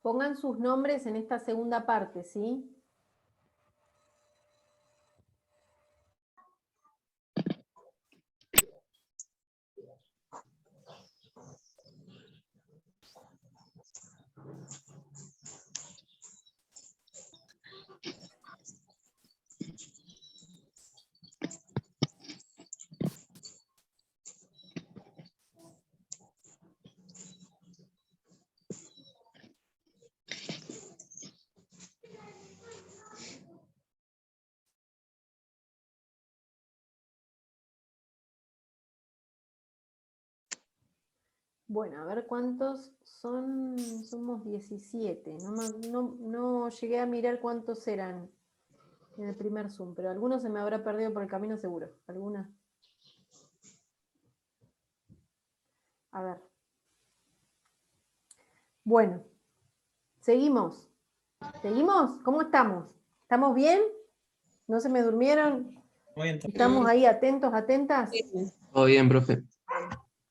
Pongan sus nombres en esta segunda parte, ¿sí? Bueno, a ver cuántos son. Somos 17. No llegué a mirar cuántos eran en el primer Zoom, pero algunos se me habrá perdido por el camino seguro. ¿Alguna? A ver. Bueno, seguimos. ¿Seguimos? ¿Cómo estamos? ¿Estamos bien? ¿No se me durmieron? Muy bien. ¿Estamos ahí atentos, atentas? Todo bien, profe.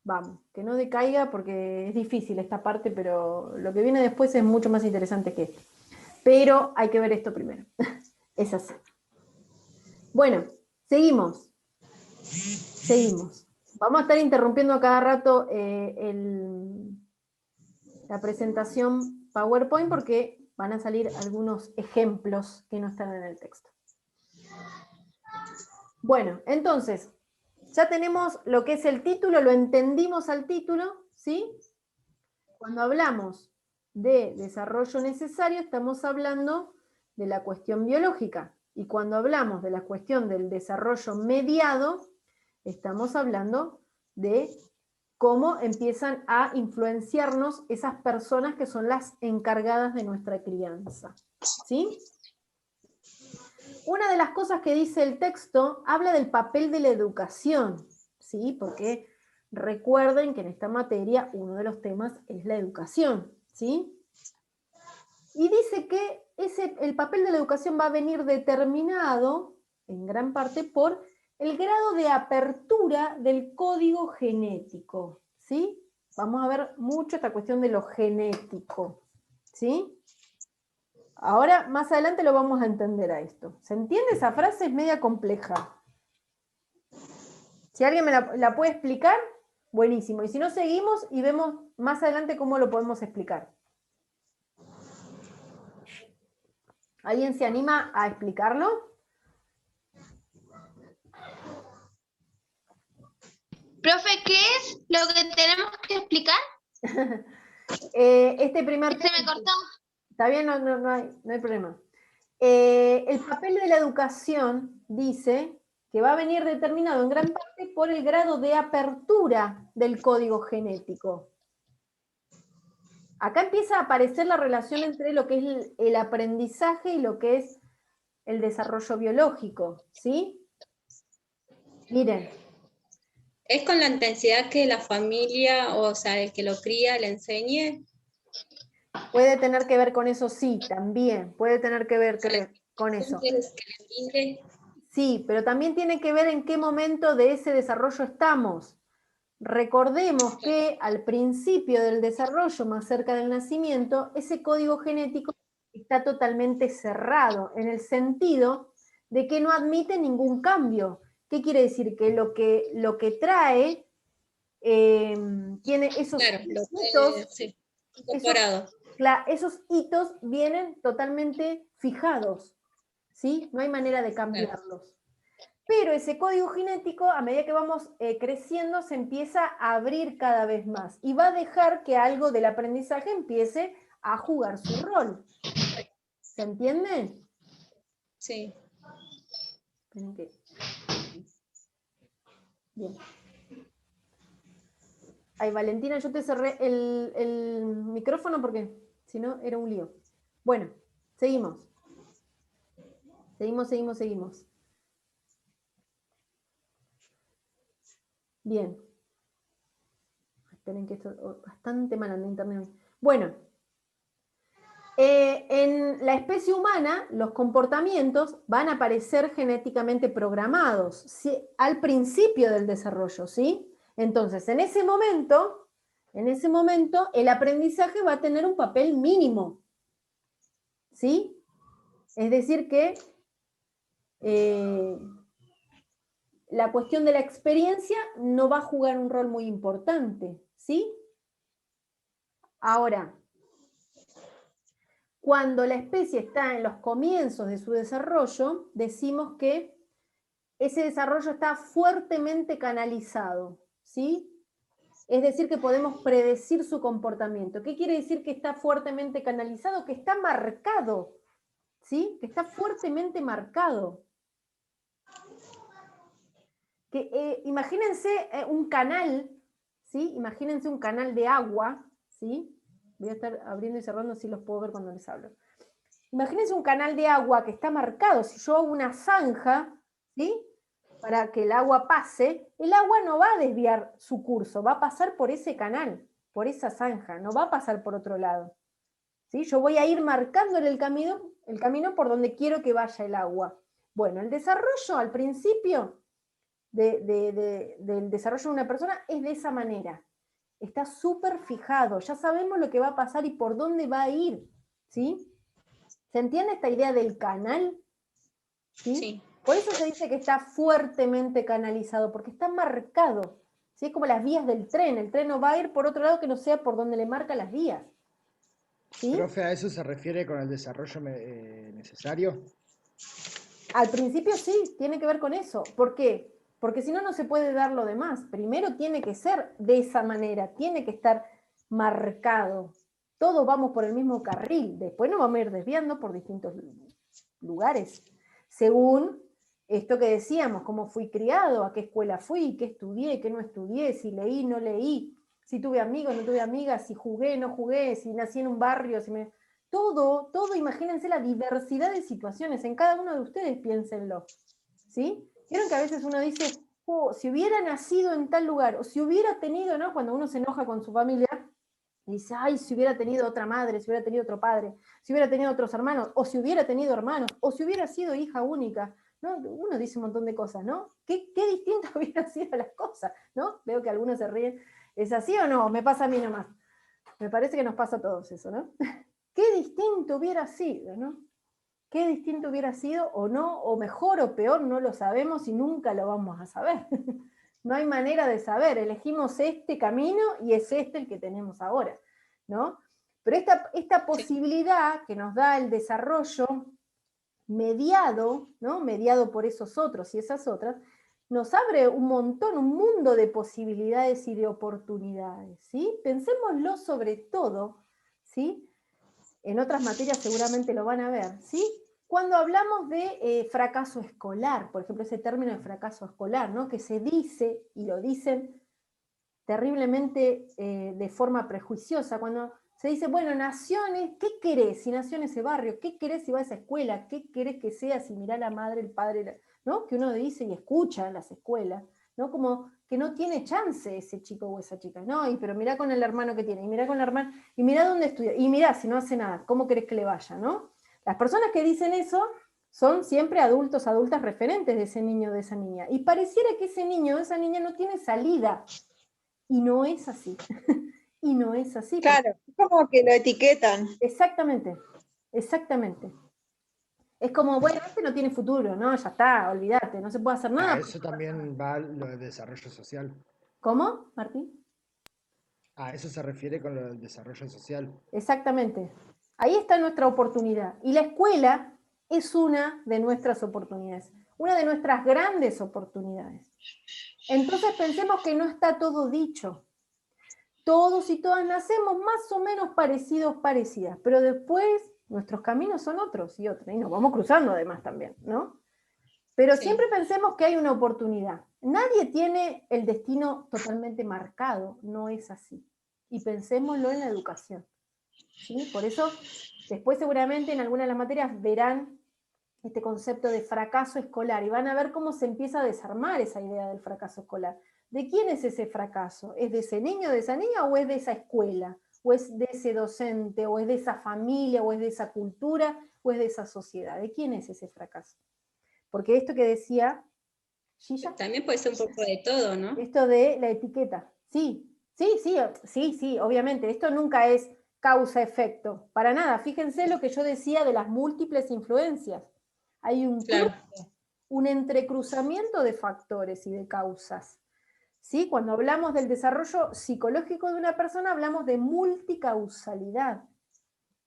Vamos, que no decaiga porque es difícil esta parte, pero lo que viene después es mucho más interesante que esto. Pero hay que ver esto primero. Es así. Bueno, seguimos. Seguimos. Vamos a estar interrumpiendo a cada rato la presentación PowerPoint porque van a salir algunos ejemplos que no están en el texto. Bueno, entonces, ya tenemos lo que es el título, lo entendimos al título, ¿sí? Cuando hablamos de desarrollo necesario, estamos hablando de la cuestión biológica. Y cuando hablamos de la cuestión del desarrollo mediado, estamos hablando de cómo empiezan a influenciarnos esas personas que son las encargadas de nuestra crianza. ¿Sí? Una de las cosas que dice el texto habla del papel de la educación, ¿sí? Porque recuerden que en esta materia uno de los temas es la educación, ¿sí? Y dice que el papel de la educación va a venir determinado, en gran parte, por el grado de apertura del código genético, ¿sí? Vamos a ver mucho esta cuestión de lo genético, ¿sí? Ahora, más adelante lo vamos a entender a esto. ¿Se entiende? Esa frase es media compleja. Si alguien me la puede explicar, buenísimo. Y si no, seguimos y vemos más adelante cómo lo podemos explicar. ¿Alguien se anima a explicarlo? Profe, ¿qué es lo que tenemos que explicar? Este primer Se me cortó. Está bien, no hay problema. El papel de la educación dice que va a venir determinado en gran parte por el grado de apertura del código genético. Acá empieza a aparecer la relación entre lo que es el aprendizaje y lo que es el desarrollo biológico, ¿sí? Miren. ¿Es con la intensidad que la familia, o sea, el que lo cría, le enseñe? Puede tener que ver con eso, sí, también. Puede tener que ver con eso. Sí, pero también tiene que ver en qué momento de ese desarrollo estamos. Recordemos que al principio del desarrollo, más cerca del nacimiento, ese código genético está totalmente cerrado, en el sentido de que no admite ningún cambio. ¿Qué quiere decir? Que lo que trae tiene esos hitos, sí, incorporado. esos hitos vienen totalmente fijados, ¿sí? No hay manera de cambiarlos. Pero ese código genético, a medida que vamos creciendo, se empieza a abrir cada vez más y va a dejar que algo del aprendizaje empiece a jugar su rol. ¿Se entiende? Sí. Esperen que... Bien. Ay, Valentina, yo te cerré el micrófono porque si no era un lío. Bueno, seguimos. Seguimos. Bien. Esperen que esto es bastante mal en internet. Bueno, en la especie humana los comportamientos van a aparecer genéticamente programados, ¿sí? Al principio del desarrollo, ¿sí? Entonces, en ese momento, En ese momento, el aprendizaje va a tener un papel mínimo, ¿sí? Es decir que la cuestión de la experiencia no va a jugar un rol muy importante, ¿sí? Ahora, cuando la especie está en los comienzos de su desarrollo, decimos que ese desarrollo está fuertemente canalizado, ¿sí? Es decir, que podemos predecir su comportamiento. ¿Qué quiere decir que está fuertemente canalizado? Que está marcado, ¿sí? Que está fuertemente marcado. Que, imagínense un canal, ¿sí? Imagínense un canal de agua, ¿sí? Voy a estar abriendo y cerrando si los puedo ver cuando les hablo. Imagínense un canal de agua que está marcado. Si yo hago una zanja, ¿sí? Para que el agua pase, el agua no va a desviar su curso, va a pasar por ese canal, por esa zanja, no va a pasar por otro lado. ¿Sí? Yo voy a ir marcándole el camino por donde quiero que vaya el agua. Bueno, el desarrollo al principio del desarrollo de una persona es de esa manera. Está súper fijado, ya sabemos lo que va a pasar y por dónde va a ir. ¿Sí? ¿Se entiende esta idea del canal? ¿Sí? Sí. Por eso se dice que está fuertemente canalizado, porque está marcado. ¿Sí? Es como las vías del tren. El tren no va a ir por otro lado que no sea por donde le marca las vías. ¿Sí? Profe, ¿a eso se refiere con el desarrollo necesario? Al principio sí, tiene que ver con eso. ¿Por qué? Porque si no, no se puede dar lo demás. Primero tiene que ser de esa manera, tiene que estar marcado. Todos vamos por el mismo carril, después nos vamos a ir desviando por distintos lugares, según esto que decíamos, cómo fui criado, a qué escuela fui, qué estudié, qué no estudié, si leí, no leí, si tuve amigos, no tuve amigas, si jugué, no jugué, si nací en un barrio, si me... Todo, imagínense la diversidad de situaciones, en cada uno de ustedes piénsenlo, ¿sí? Vieron que a veces uno dice, oh, si hubiera nacido en tal lugar, o si hubiera tenido, ¿no? Cuando uno se enoja con su familia, y dice, ay, si hubiera tenido otra madre, si hubiera tenido otro padre, si hubiera tenido otros hermanos, o si hubiera tenido hermanos, o si hubiera sido hija única, ¿no? Uno dice un montón de cosas, ¿no? ¿Qué distintas hubieran sido las cosas, ¿no? Veo que algunos se ríen. ¿Es así o no? Me pasa a mí nomás. Me parece que nos pasa a todos eso, ¿no? Qué distinto hubiera sido, ¿no? Qué distinto hubiera sido o no, o mejor o peor, no lo sabemos y nunca lo vamos a saber. No hay manera de saber, elegimos este camino y es este el que tenemos ahora, ¿no? Pero esta posibilidad que nos da el desarrollo mediado, ¿no? Mediado por esos otros y esas otras, nos abre un montón, un mundo de posibilidades y de oportunidades, ¿sí? Pensémoslo sobre todo, ¿sí? En otras materias seguramente lo van a ver, ¿sí? Cuando hablamos de fracaso escolar, por ejemplo, ese término de fracaso escolar, ¿no? Que se dice, y lo dicen terriblemente de forma prejuiciosa, cuando se dice, bueno, Naciones, ¿qué querés si nació en ese barrio? ¿Qué querés si va a esa escuela? ¿Qué querés que sea si mirá la madre, el padre, ¿no? Que uno dice y escucha en las escuelas, ¿no? Como que no tiene chance ese chico o esa chica, ¿no? Pero mirá con el hermano que tiene, y mirá con la hermana, y mirá dónde estudia, y mirá si no hace nada, ¿cómo querés que le vaya, ¿no? Las personas que dicen eso son siempre adultos, adultas referentes de ese niño o de esa niña, y pareciera que ese niño o esa niña no tiene salida, y no es así. Y no es así. Claro, como que lo etiquetan. Exactamente, exactamente. Es como, bueno, este no tiene futuro, ¿no? Ya está, olvídate, no se puede hacer nada. A eso también va lo del desarrollo social. ¿Cómo, Martín? A eso se refiere con lo del desarrollo social. Exactamente. Ahí está nuestra oportunidad. Y la escuela es una de nuestras oportunidades, una de nuestras grandes oportunidades. Entonces pensemos que no está todo dicho. Todos y todas nacemos más o menos parecidas, pero después nuestros caminos son otros y otros, y nos vamos cruzando además también, ¿no? Pero Sí. siempre pensemos que hay una oportunidad. Nadie tiene el destino totalmente marcado, no es así. Y pensémoslo en la educación, ¿sí? Por eso, después seguramente en algunas de las materias verán este concepto de fracaso escolar y van a ver cómo se empieza a desarmar esa idea del fracaso escolar. ¿De quién es ese fracaso? ¿Es de ese niño, de esa niña, o es de esa escuela? ¿O es de ese docente, o es de esa familia, o es de esa cultura, o es de esa sociedad? ¿De quién es ese fracaso? Porque esto que decía Gilla, También puede ser un poco de todo, ¿no? esto de la etiqueta, sí, Sí, obviamente. Esto nunca es causa-efecto, para nada. Fíjense lo que yo decía de las múltiples influencias. Hay un Claro. cruce, un entrecruzamiento de factores y de causas. ¿Sí? Cuando hablamos del desarrollo psicológico de una persona, hablamos de multicausalidad.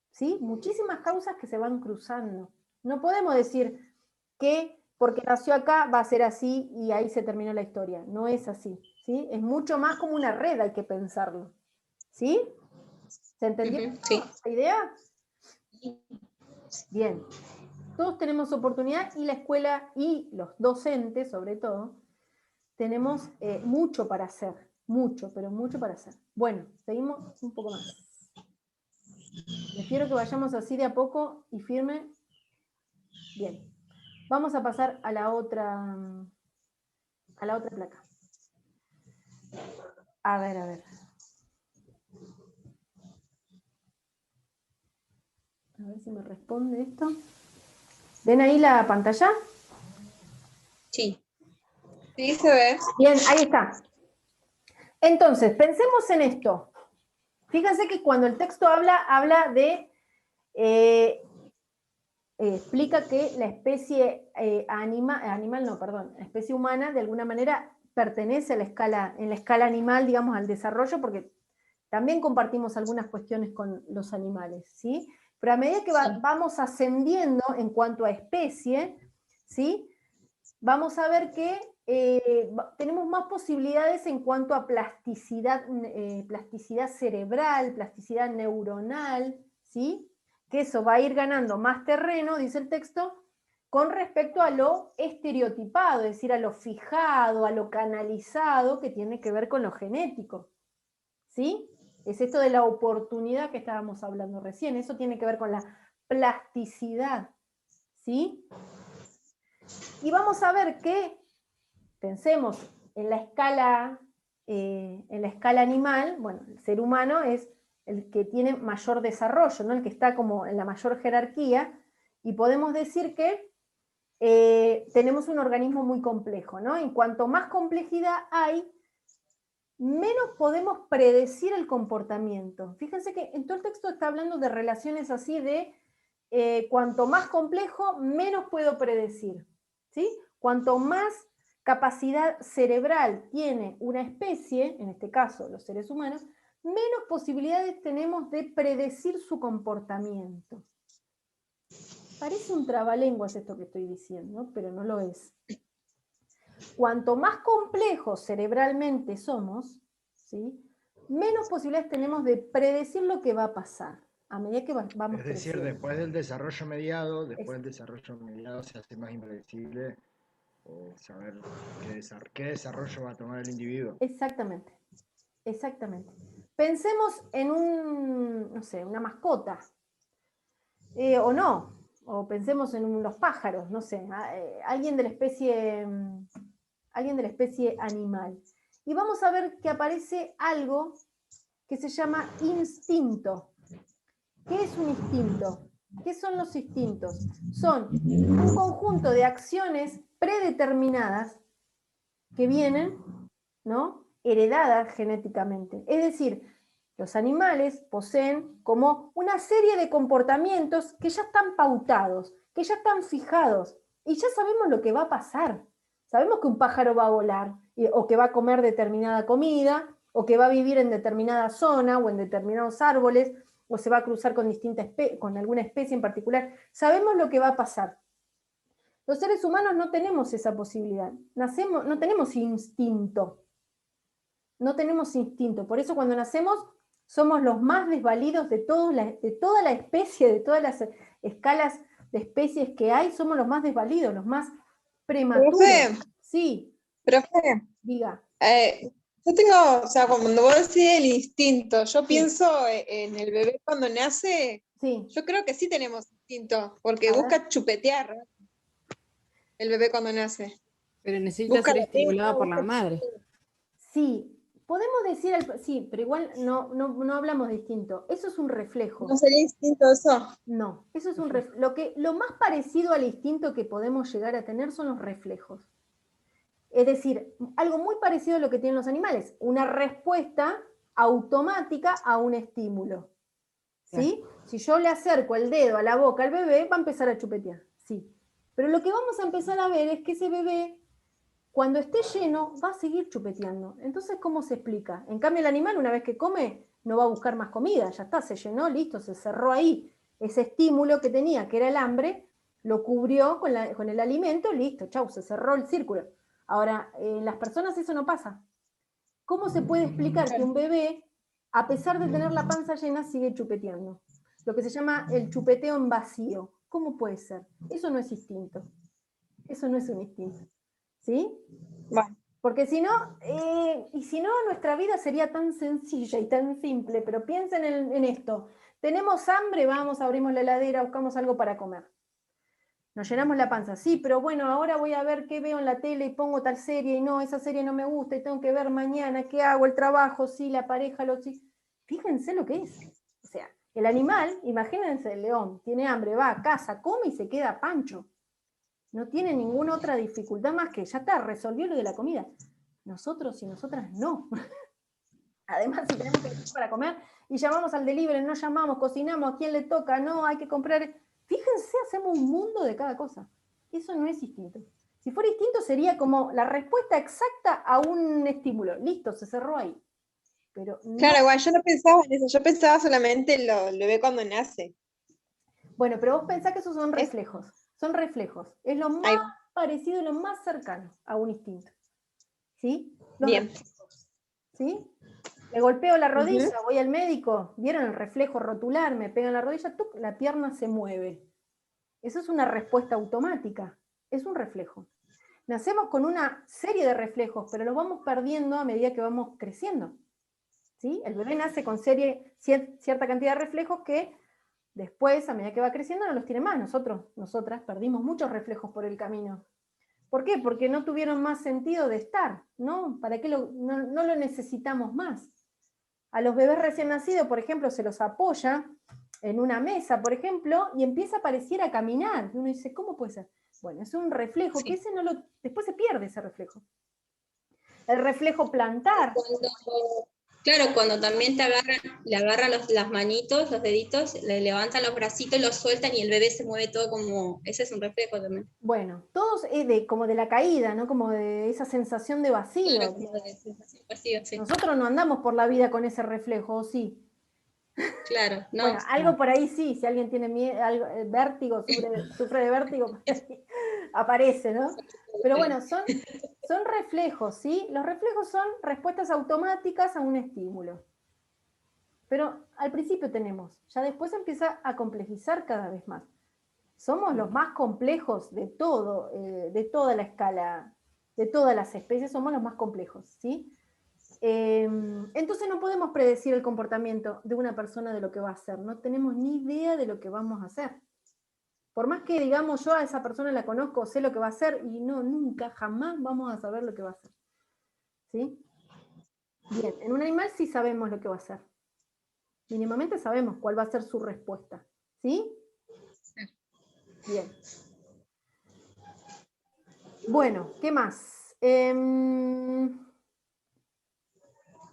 ¿Sí? Muchísimas causas que se van cruzando. No podemos decir que porque nació acá va a ser así y ahí se terminó la historia. No es así. ¿Sí? Es mucho más como una red, hay que pensarlo. ¿Sí? ¿Se entendió Sí. esta idea? Bien. Todos tenemos oportunidad y la escuela y los docentes, sobre todo, tenemos mucho para hacer. Mucho, pero mucho para hacer. Bueno, seguimos un poco más. Prefiero que vayamos así de a poco y firme. Bien. Vamos a pasar a la otra placa. A ver. A ver si me responde esto. ¿Ven ahí la pantalla? Sí. Sí, se ve. Bien, ahí está. Entonces, pensemos en esto. Fíjense que cuando el texto habla de... explica que la especie la especie humana de alguna manera pertenece a en la escala animal, digamos, al desarrollo, porque también compartimos algunas cuestiones con los animales, ¿sí? Pero a medida que vamos ascendiendo en cuanto a especie, ¿sí? Vamos a ver que tenemos más posibilidades en cuanto a plasticidad cerebral, plasticidad neuronal, ¿sí? Que eso va a ir ganando más terreno, dice el texto, con respecto a lo estereotipado, es decir, a lo fijado, a lo canalizado, que tiene que ver con lo genético, ¿sí? Es esto de la oportunidad que estábamos hablando recién, eso tiene que ver con la plasticidad, ¿sí? Y vamos a ver que, pensemos en la escala animal, bueno, el ser humano es el que tiene mayor desarrollo, ¿no? El que está como en la mayor jerarquía, y podemos decir que tenemos un organismo muy complejo, ¿no? En cuanto más complejidad hay, menos podemos predecir el comportamiento. Fíjense que en todo el texto está hablando de relaciones así de cuanto más complejo, menos puedo predecir, ¿sí? Cuanto más capacidad cerebral tiene una especie, en este caso los seres humanos, menos posibilidades tenemos de predecir su comportamiento. Parece un trabalenguas esto que estoy diciendo, pero no lo es. Cuanto más complejos cerebralmente somos, ¿sí? Menos posibilidades tenemos de predecir lo que va a pasar a medida que vamos Es decir, creciendo. después del desarrollo mediado, se hace más impredecible saber qué desarrollo va a tomar el individuo. Exactamente. Pensemos en no sé, una mascota, o no, o pensemos en los pájaros, no sé, alguien de la especie animal. Y vamos a ver que aparece algo que se llama instinto. ¿Qué es un instinto? ¿Qué son los instintos? Son un conjunto de acciones predeterminadas que vienen, ¿no?, heredadas genéticamente. Es decir, los animales poseen como una serie de comportamientos que ya están pautados, que ya están fijados, y ya sabemos lo que va a pasar. Sabemos que un pájaro va a volar, o que va a comer determinada comida, o que va a vivir en determinada zona, o en determinados árboles, o se va a cruzar con alguna especie en particular. Sabemos lo que va a pasar. Los seres humanos no tenemos esa posibilidad. No tenemos instinto. No tenemos instinto. Por eso cuando nacemos somos los más desvalidos de toda la especie, de todas las escalas de especies que hay, somos los más desvalidos, los más prematuros. Profe. Sí, Profe, diga. yo tengo, o sea, cuando vos decís el instinto, yo Sí. pienso en el bebé cuando nace, Sí. yo creo que sí tenemos instinto, porque A ver. busca chupetear el bebé cuando nace. Pero necesita Busca ser la estimulada teta, por la busca- madre. Sí, podemos decir, sí, pero igual no hablamos de instinto. Eso es un reflejo. ¿No sería instinto eso? No, eso es un reflejo. Lo más parecido al instinto que podemos llegar a tener son los reflejos. Es decir, algo muy parecido a lo que tienen los animales. Una respuesta automática a un estímulo. ¿Sí? Si yo le acerco el dedo a la boca al bebé, va a empezar a chupetear. Sí. Pero lo que vamos a empezar a ver es que ese bebé, cuando esté lleno, va a seguir chupeteando. Entonces, ¿cómo se explica? En cambio, el animal, una vez que come, no va a buscar más comida. Ya está, se llenó, listo, se cerró ahí. Ese estímulo que tenía, que era el hambre, lo cubrió con el alimento, listo, chau, se cerró el círculo. Ahora, en las personas eso no pasa. ¿Cómo se puede explicar que un bebé, a pesar de tener la panza llena, sigue chupeteando? Lo que se llama el chupeteo en vacío. ¿Cómo puede ser? Eso no es instinto. Eso no es un instinto. ¿Sí? Bueno, Porque si no, y si no, nuestra vida sería tan sencilla y tan simple, pero piensen en esto. Tenemos hambre, vamos, abrimos la heladera, buscamos algo para comer. Nos llenamos la panza, sí, pero bueno, ahora voy a ver qué veo en la tele y pongo tal serie, y no, esa serie no me gusta, y tengo que ver mañana, ¿qué hago? El trabajo, sí, la pareja, sí. Fíjense lo que es. O sea, el animal, imagínense el león, tiene hambre, va a casa, come y se queda pancho. No tiene ninguna otra dificultad más que ya está, resolvió lo de la comida. Nosotros y nosotras no. Además, si tenemos que ir para comer y llamamos al delivery, no llamamos, cocinamos, ¿a quién le toca? No, hay que comprar. Fíjense, hacemos un mundo de cada cosa. Eso no es instinto. Si fuera instinto sería como la respuesta exacta a un estímulo. Listo, se cerró ahí. Pero no. claro, igual yo no pensaba en eso, yo pensaba solamente lo ve cuando nace. Bueno, pero vos pensás que esos son reflejos. Son reflejos. Es lo más Ahí, parecido y lo más cercano a un instinto. ¿Sí? Los bien. reflejos. ¿Sí? Le golpeo la rodilla, Ujú. voy al médico, ¿vieron el reflejo rotular? Me pegan la rodilla, ¡tuc! La pierna se mueve. Eso es una respuesta automática, es un reflejo. Nacemos con una serie de reflejos, pero los vamos perdiendo a medida que vamos creciendo. ¿Sí? El bebé nace con cierta cantidad de reflejos que después, a medida que va creciendo, no los tiene más. Nosotras perdimos muchos reflejos por el camino. ¿Por qué? Porque no tuvieron más sentido de estar, ¿no? ¿Para qué no lo necesitamos más? A los bebés recién nacidos, por ejemplo, se los apoya en una mesa, por ejemplo, y empieza a parecer a caminar. Y uno dice, ¿cómo puede ser? Bueno, es un reflejo, Sí. que después se pierde ese reflejo. El reflejo plantar. Claro, cuando también le agarran las manitos, los deditos, le levantan los bracitos, los sueltan y el bebé se mueve todo como, ese es un reflejo también. Bueno, todos como de la caída, ¿no? Como de esa sensación de vacío. Claro, como de sensación pasiva, sí. Nosotros no andamos por la vida con ese reflejo, ¿o sí? Claro, no. Bueno, algo por ahí sí, si alguien tiene miedo, vértigo, sufre de vértigo, aparece, ¿no? Pero bueno, son reflejos, ¿sí? Los reflejos son respuestas automáticas a un estímulo. Pero al principio tenemos, ya después empieza a complejizar cada vez más. Somos los más complejos de todo, de toda la escala, de todas las especies, somos los más complejos, ¿sí? Entonces no podemos predecir el comportamiento de una persona de lo que va a hacer, no tenemos ni idea de lo que vamos a hacer. Por más que digamos yo a esa persona la conozco, sé lo que va a hacer, y no, nunca, jamás vamos a saber lo que va a hacer. ¿Sí? Bien, en un animal sí sabemos lo que va a hacer. Mínimamente sabemos cuál va a ser su respuesta. ¿Sí? Bien. Bueno, ¿qué más?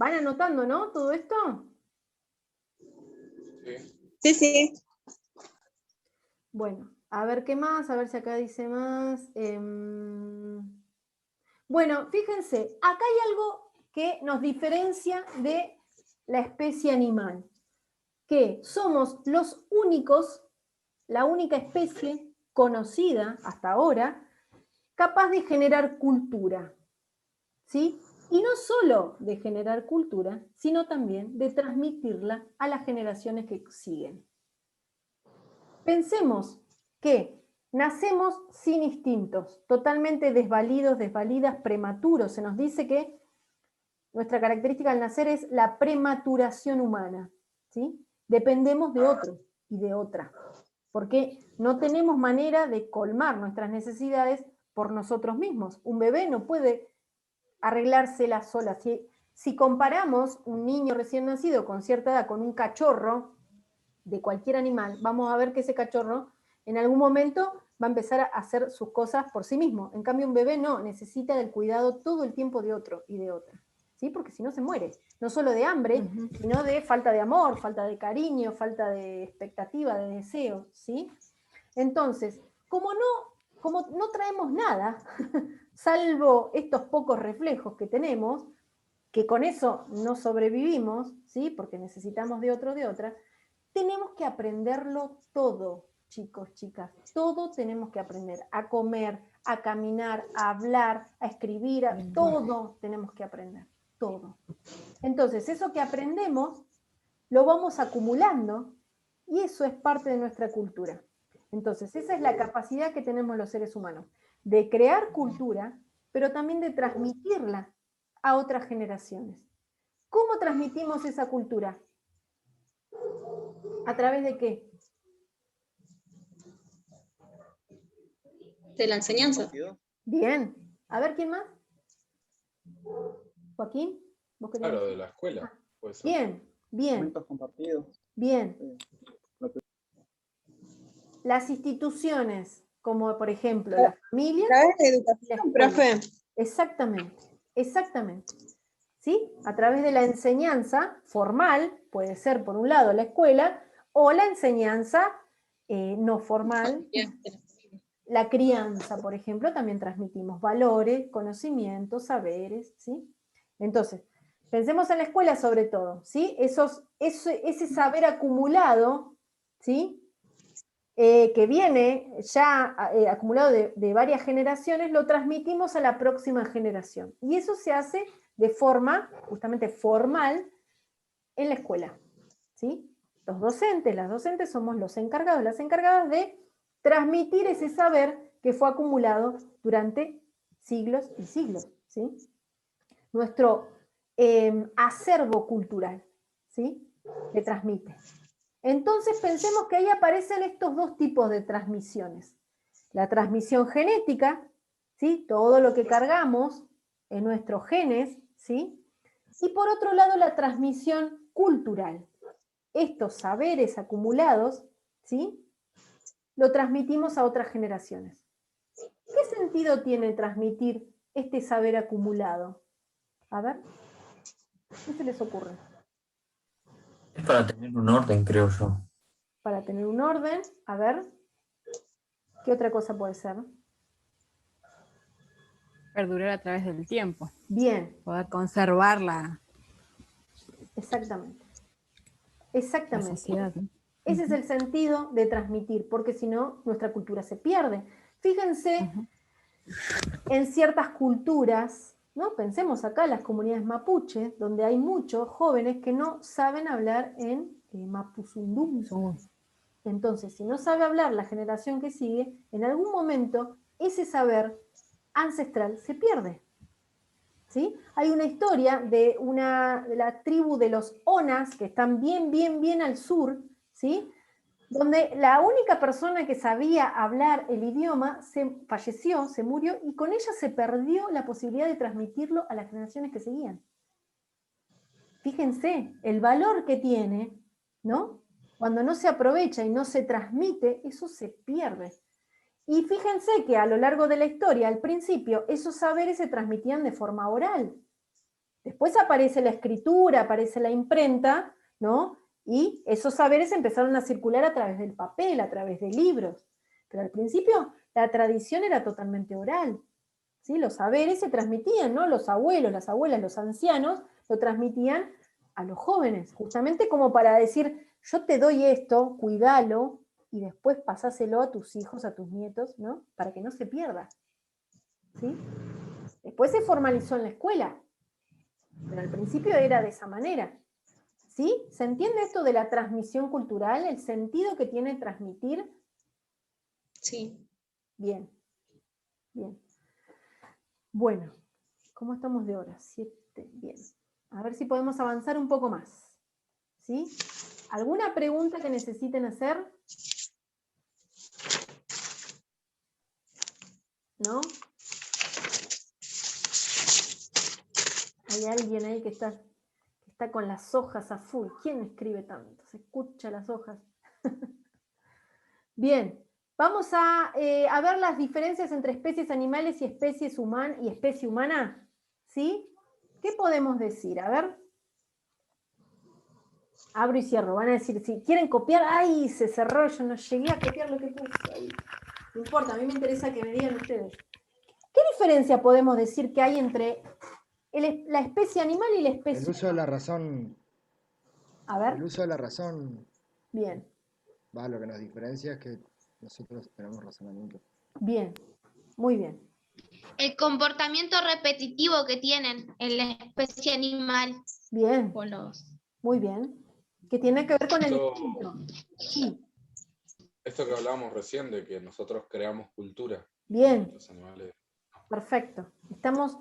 ¿Van anotando, no? ¿Todo esto? Sí, sí. Bueno, a ver qué más, a ver si acá dice más. Bueno, fíjense, acá hay algo que nos diferencia de la especie animal, que somos los únicos, la única especie conocida hasta ahora, capaz de generar cultura, ¿sí? Y no solo de generar cultura, sino también de transmitirla a las generaciones que siguen. Pensemos que nacemos sin instintos, totalmente desvalidos, desvalidas, prematuros. Se nos dice que nuestra característica al nacer es la prematuración humana, ¿sí? Dependemos de otro y de otra, porque no tenemos manera de colmar nuestras necesidades por nosotros mismos. Un bebé no puede arreglársela sola. Si comparamos un niño recién nacido con cierta edad con un cachorro de cualquier animal, vamos a ver que ese cachorro en algún momento va a empezar a hacer sus cosas por sí mismo. En cambio, un bebé no, necesita del cuidado todo el tiempo de otro y de otra. ¿sí? Porque si no se muere, no solo de hambre, sino de falta de amor, falta de cariño, falta de expectativa, de deseo, ¿sí? Entonces, como no traemos nada, salvo estos pocos reflejos que tenemos, que con eso no sobrevivimos, ¿sí? Porque necesitamos de otro, de otra, tenemos que aprenderlo todo, chicos, chicas, todo tenemos que aprender, a comer, a caminar, a hablar, a escribir, todo tenemos que aprender, todo. Entonces, eso que aprendemos, lo vamos acumulando, y eso es parte de nuestra cultura. Entonces, esa es la capacidad que tenemos los seres humanos, de crear cultura, pero también de transmitirla a otras generaciones. ¿Cómo transmitimos esa cultura? ¿A través de qué? De la enseñanza. Bien. A ver, ¿quién más? Joaquín, ¿vos querías Claro, decir? de la escuela. Puede ser. Bien, bien, Momentos compartidos. bien. Las instituciones, como por ejemplo la familia. A través de y la educación, escuela. profe. Exactamente, exactamente. ¿Sí? A través de la enseñanza formal, puede ser por un lado la escuela, o la enseñanza no formal, la crianza, por ejemplo, también transmitimos valores, conocimientos, saberes, ¿sí? Entonces, pensemos en la escuela sobre todo, ¿sí? Ese saber acumulado, ¿sí? Que viene ya acumulado de varias generaciones, lo transmitimos a la próxima generación. Y eso se hace de forma justamente formal en la escuela, ¿sí? Los docentes, las docentes somos los encargados, las encargadas de transmitir ese saber que fue acumulado durante siglos y siglos, ¿sí? Nuestro acervo cultural, ¿sí? Que transmite. Entonces pensemos que ahí aparecen estos dos tipos de transmisiones. La transmisión genética, ¿sí? Todo lo que cargamos en nuestros genes, ¿sí? Y por otro lado la transmisión cultural. Estos saberes acumulados, ¿sí? Lo transmitimos a otras generaciones. ¿Qué sentido tiene transmitir este saber acumulado? A ver, ¿qué se les ocurre? Es para tener un orden, creo yo. Para tener un orden, a ver, ¿qué otra cosa puede ser? Perdurar a través del tiempo. Bien. Poder conservarla. Exactamente. La Exactamente. sociedad, ¿no? Ese es el sentido de transmitir, porque si no, nuestra cultura se pierde. Fíjense en ciertas culturas, ¿no? Pensemos acá en las comunidades mapuche, donde hay muchos jóvenes que no saben hablar en mapuzungún. Entonces, si no sabe hablar la generación que sigue, en algún momento ese saber ancestral se pierde. ¿Sí? Hay una historia de la tribu de los Onas, que están bien al sur, ¿sí? Donde la única persona que sabía hablar el idioma falleció, se murió, y con ella se perdió la posibilidad de transmitirlo a las generaciones que seguían. Fíjense el valor que tiene, ¿no? Cuando no se aprovecha y no se transmite, eso se pierde. Y fíjense que a lo largo de la historia, al principio, esos saberes se transmitían de forma oral. Después aparece la escritura, aparece la imprenta, ¿no? Y esos saberes empezaron a circular a través del papel, a través de libros. Pero al principio la tradición era totalmente oral, ¿sí? Los saberes se transmitían, ¿no? Los abuelos, las abuelas, los ancianos lo transmitían a los jóvenes, justamente como para decir, yo te doy esto, cuídalo, y después pasáselo a tus hijos, a tus nietos, ¿no? Para que no se pierda, ¿sí? Después se formalizó en la escuela, pero al principio era de esa manera, ¿sí? ¿Se entiende esto de la transmisión cultural, el sentido que tiene transmitir? Sí. Bien, bien. Bueno, ¿cómo estamos de hora? 7, bien. A ver si podemos avanzar un poco más, ¿sí? ¿Alguna pregunta que necesiten hacer? ¿No? Hay alguien ahí que está con las hojas a full. ¿Quién escribe tanto? Se escucha las hojas. Bien, vamos a ver las diferencias entre especies animales y especie humana, ¿sí? ¿Qué podemos decir? A ver. Abro y cierro. Van a decir, si quieren copiar, ¡ay! Se cerró, yo no llegué a copiar lo que puse ahí. No importa, a mí me interesa que me digan ustedes. ¿Qué diferencia podemos decir que hay entre la especie animal y la especie? El uso de la razón. A ver. El uso de la razón. Bien. Lo que nos diferencia es que nosotros tenemos razonamiento. Bien. Muy bien. El comportamiento repetitivo que tienen en la especie animal. Bien. O los... Muy bien. Que tiene que ver con el Esto- instinto. Sí. Esto que hablábamos recién de que nosotros creamos cultura. Bien. Los animales. Perfecto. Estamos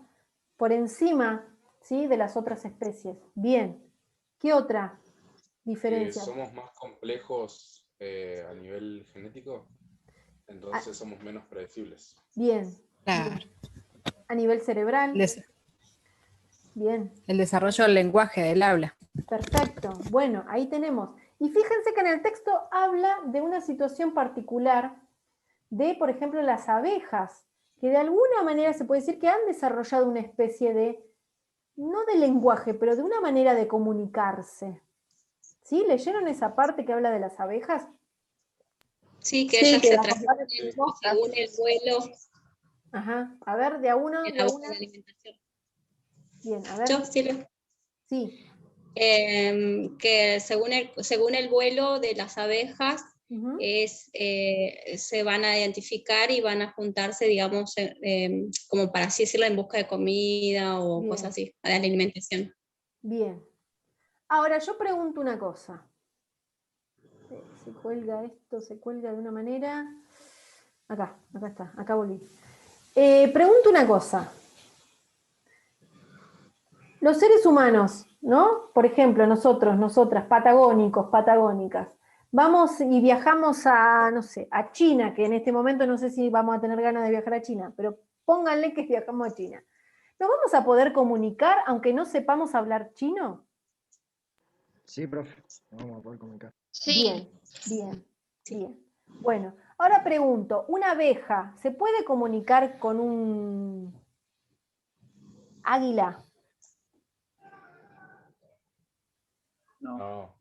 por encima, ¿sí?, de las otras especies. Bien. ¿Qué otra diferencia? Somos más complejos a nivel genético, entonces somos menos predecibles. Bien. Claro. Bien. A nivel cerebral. Bien. El desarrollo del lenguaje, del habla. Perfecto. Bueno, ahí tenemos. Y fíjense que en el texto habla de una situación particular de, por ejemplo, las abejas, que de alguna manera se puede decir que han desarrollado una especie de, no de lenguaje, pero de una manera de comunicarse. ¿Sí? ¿Leyeron esa parte que habla de las abejas? Sí, que Sí, ellas que se las transmiten según el vuelo Ajá. A ver, de a uno, y de la a búsqueda una. de alimentación. Bien, a ver. Yo, Silvia. Sí. Que según el vuelo de las abejas, Ujú. se van a identificar y van a juntarse, digamos, como para así decirlo, en busca de comida o Bien. cosas así, para la alimentación. Bien. Ahora, yo pregunto una cosa. Se cuelga esto, se cuelga de una manera. Acá está, acá volví. Pregunto una cosa. Los seres humanos, ¿no? Por ejemplo, nosotros, nosotras, patagónicos, patagónicas, vamos y viajamos a, no sé, a China, que en este momento no sé si vamos a tener ganas de viajar a China, pero pónganle que viajamos a China. ¿Nos vamos a poder comunicar aunque no sepamos hablar chino? Sí, profe. Nos vamos a poder comunicar. Sí. Bien, bien, bien. Bueno, ahora pregunto, ¿una abeja se puede comunicar con un águila? No.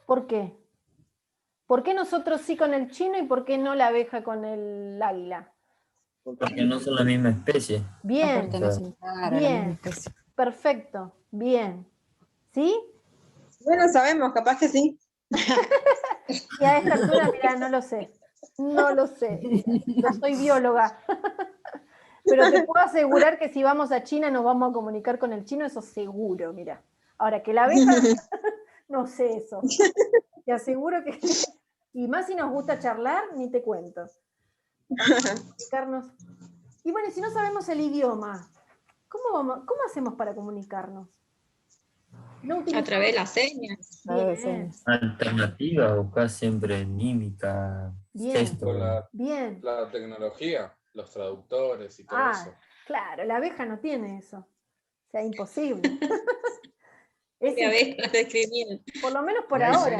¿Por qué? ¿Por qué nosotros sí con el chino y por qué no la abeja con el águila? Porque no son la misma especie. No Bien, pertenecen a la misma bien, especie. perfecto, bien. ¿Sí? Bueno, sabemos, capaz que sí. Y a esta altura, mira, no lo sé. No lo sé. No soy bióloga. Pero te puedo asegurar que si vamos a China nos vamos a comunicar con el chino, eso seguro, mira. Ahora, que la abeja, no sé eso. Te aseguro que... Y más si nos gusta charlar, ni te cuento. Vamos a comunicarnos. Y bueno, y si no sabemos el idioma, ¿cómo hacemos para comunicarnos? No A utilizamos... través de las señas. Bien, Alternativa, buscar siempre mímica, Bien. gesto. Con bien. la tecnología, los traductores y todo Ah, eso. claro, la abeja no tiene eso. O sea, imposible. Es De abejas se escribían. por lo menos por Y hay ahora.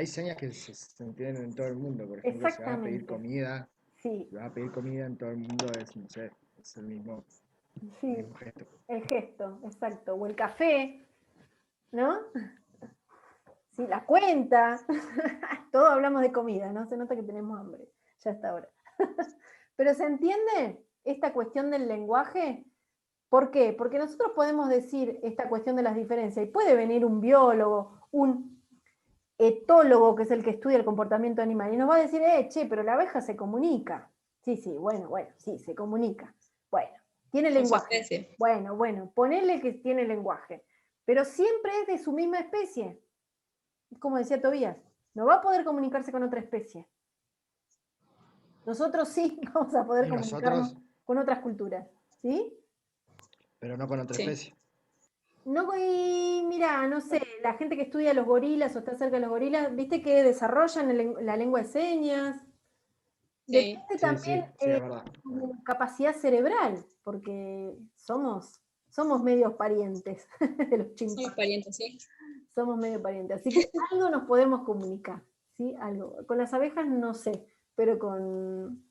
señas que se entienden en todo el mundo. Por ejemplo, si vas a pedir Exactamente. comida, Sí, si vas a pedir comida en todo el mundo es, no sé, es el mismo sí, gesto. el gesto, exacto. O el café, ¿no? Sí, la cuenta. Todos hablamos de comida, ¿no? Se nota que tenemos hambre. Ya está ahora. Pero ¿se entiende esta cuestión del lenguaje? ¿Por qué? Porque nosotros podemos decir esta cuestión de las diferencias y puede venir un biólogo, un etólogo, que es el que estudia el comportamiento animal, y nos va a decir, che, pero la abeja se comunica. Sí, bueno, sí, se comunica. Bueno, tiene Con su lenguaje. especie. Bueno, ponele que tiene lenguaje. Pero siempre es de su misma especie. Como decía Tobías, no va a poder comunicarse con otra especie. Nosotros sí vamos a poder Y comunicarnos nosotros, con otras culturas. ¿Sí? pero no con otra Sí. especie. No, y mira, no sé, la gente que estudia los gorilas o está cerca de los gorilas, viste que desarrollan la lengua de señas. Sí. Depende Sí, también sí, es verdad. tu capacidad cerebral, porque somos medios parientes de los Somos chimpancés. parientes, sí. Somos medio parientes. Así que algo nos podemos comunicar, ¿sí? Algo. Con las abejas no sé, pero con...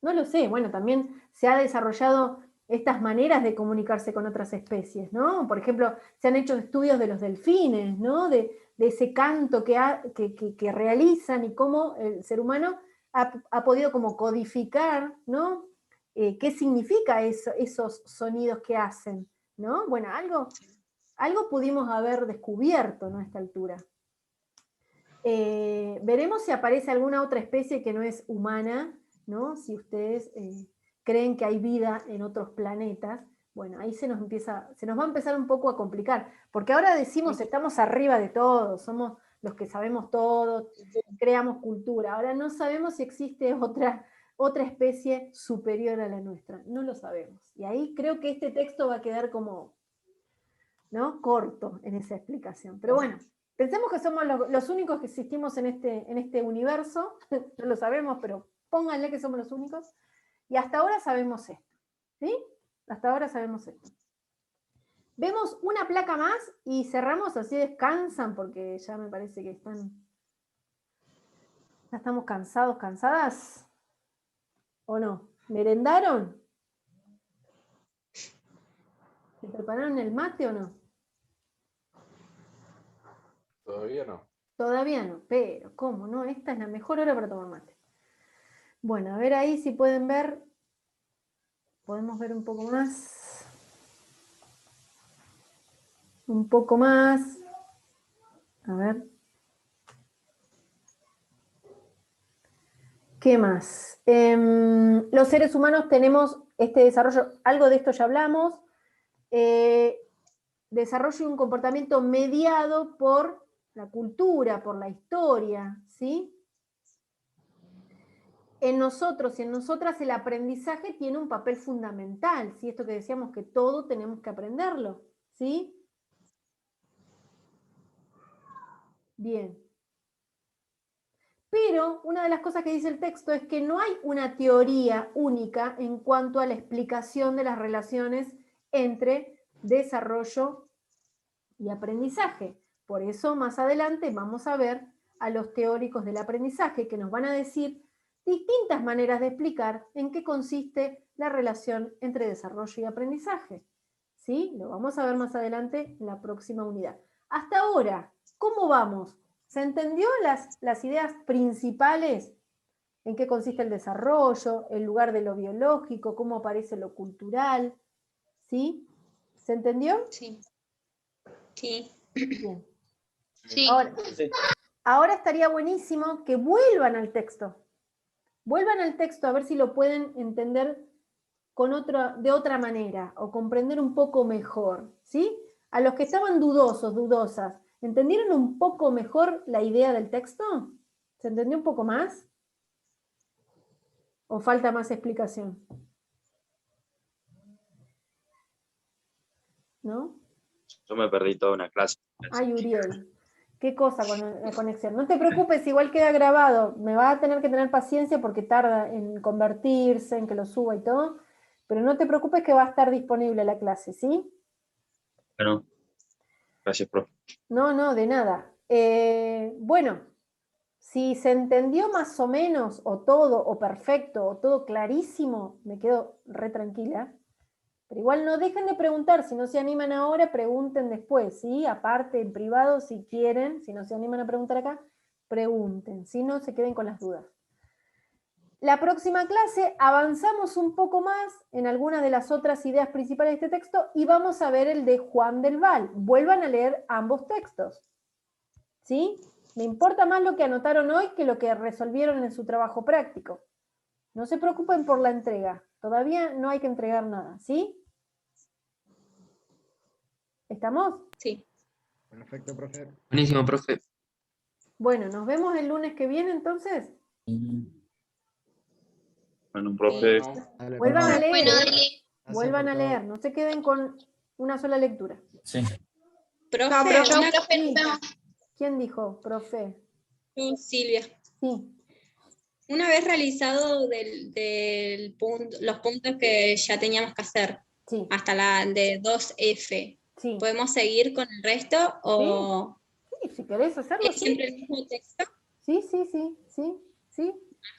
No lo sé, bueno, también se ha desarrollado estas maneras de comunicarse con otras especies, ¿no? Por ejemplo, se han hecho estudios de los delfines, ¿no? De ese canto que realizan y cómo el ser humano ha podido como codificar, ¿no? ¿Qué significa esos sonidos que hacen, ¿no? Bueno, algo pudimos haber descubierto, ¿no? A esta altura. Veremos si aparece alguna otra especie que no es humana, ¿no? Si ustedes creen que hay vida en otros planetas, bueno, ahí se nos va a empezar un poco a complicar, porque ahora decimos estamos arriba de todo, somos los que sabemos todo, creamos cultura, ahora no sabemos si existe otra especie superior a la nuestra, no lo sabemos. Y ahí creo que este texto va a quedar como, ¿no? Corto en esa explicación. Pero bueno, pensemos que somos los únicos que existimos en este universo, no lo sabemos, pero pónganle que somos los únicos, y hasta ahora sabemos esto, ¿sí? Hasta ahora sabemos esto. Vemos una placa más y cerramos, así descansan, porque ya me parece que ya estamos cansados, cansadas, ¿o no? ¿Merendaron? ¿Se prepararon el mate o no? Todavía no. Todavía no, pero ¿cómo no? Esta es la mejor hora para tomar mate. Bueno, a ver ahí si pueden ver. Podemos ver un poco más. Un poco más. A ver. ¿Qué más? Los seres humanos tenemos este desarrollo, algo de esto ya hablamos. Desarrollo de un comportamiento mediado por la cultura, por la historia, ¿sí? En nosotros y en nosotras el aprendizaje tiene un papel fundamental, ¿sí? Esto que decíamos que todo tenemos que aprenderlo, ¿sí? Bien. Pero una de las cosas que dice el texto es que no hay una teoría única en cuanto a la explicación de las relaciones entre desarrollo y aprendizaje. Por eso más adelante vamos a ver a los teóricos del aprendizaje que nos van a decir distintas maneras de explicar en qué consiste la relación entre desarrollo y aprendizaje. ¿Sí? Lo vamos a ver más adelante en la próxima unidad. Hasta ahora, ¿cómo vamos? ¿Se entendió las ideas principales? ¿En qué consiste el desarrollo? ¿El lugar de lo biológico? ¿Cómo aparece lo cultural? ¿Sí? ¿Se entendió? Sí. Sí. Bien. Sí. Ahora estaría buenísimo que vuelvan al texto. Vuelvan al texto a ver si lo pueden entender de otra manera o comprender un poco mejor, ¿sí? A los que estaban dudosos, dudosas, ¿entendieron un poco mejor la idea del texto? ¿Se entendió un poco más? ¿O falta más explicación? ¿No? Yo me perdí toda una clase. Ay, Uriel, qué cosa con la conexión. No te preocupes, igual queda grabado. Me va a tener que tener paciencia porque tarda en convertirse, en que lo suba y todo. Pero no te preocupes que va a estar disponible la clase, ¿sí? Bueno, gracias, profe. No, de nada. Bueno, si se entendió más o menos, o todo, o perfecto, o todo clarísimo, me quedo re tranquila. Pero igual no dejen de preguntar, si no se animan ahora, pregunten después, ¿sí? Aparte, en privado, si quieren, si no se animan a preguntar acá, pregunten, si no, se queden con las dudas. La próxima clase avanzamos un poco más en algunas de las otras ideas principales de este texto y vamos a ver el de Juan del Val. Vuelvan a leer ambos textos, ¿sí? Me importa más lo que anotaron hoy que lo que resolvieron en su trabajo práctico. No se preocupen por la entrega, todavía no hay que entregar nada, ¿sí? ¿Estamos? Sí. Perfecto, profe. Buenísimo, profe. Bueno, nos vemos el lunes que viene entonces. Bueno, profe. Bueno, Dale, Vuelvan a profe. leer, Bueno, dale. vuelvan a leer, no se queden con una sola lectura. Sí. Profe, Chau, una profe, nos vemos. ¿Quién dijo, profe? Silvia. Sí. Una vez realizado los puntos que ya teníamos que hacer, Sí, hasta la de 2F, sí. ¿podemos seguir con el resto o Sí, si querés hacerlo, es sí. siempre el mismo texto? Sí.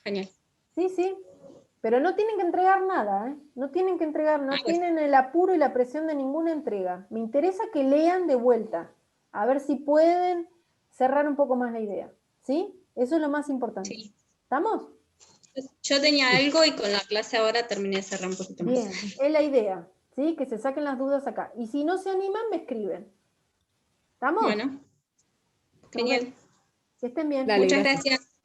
Genial. Sí. Pero no tienen que entregar nada, ¿eh? No tienen que entregar, no tienen el apuro y la presión de ninguna entrega. Me interesa que lean de vuelta, a ver si pueden cerrar un poco más la idea, ¿sí? Eso es lo más importante. Sí. ¿Estamos? Yo tenía algo y con la clase ahora terminé de cerrar un poquito más. Bien, es la idea, ¿sí? Que se saquen las dudas acá. Y si no se animan, me escriben. ¿Estamos? Bueno, genial. Que estén bien. Dale, Muchas gracias. gracias.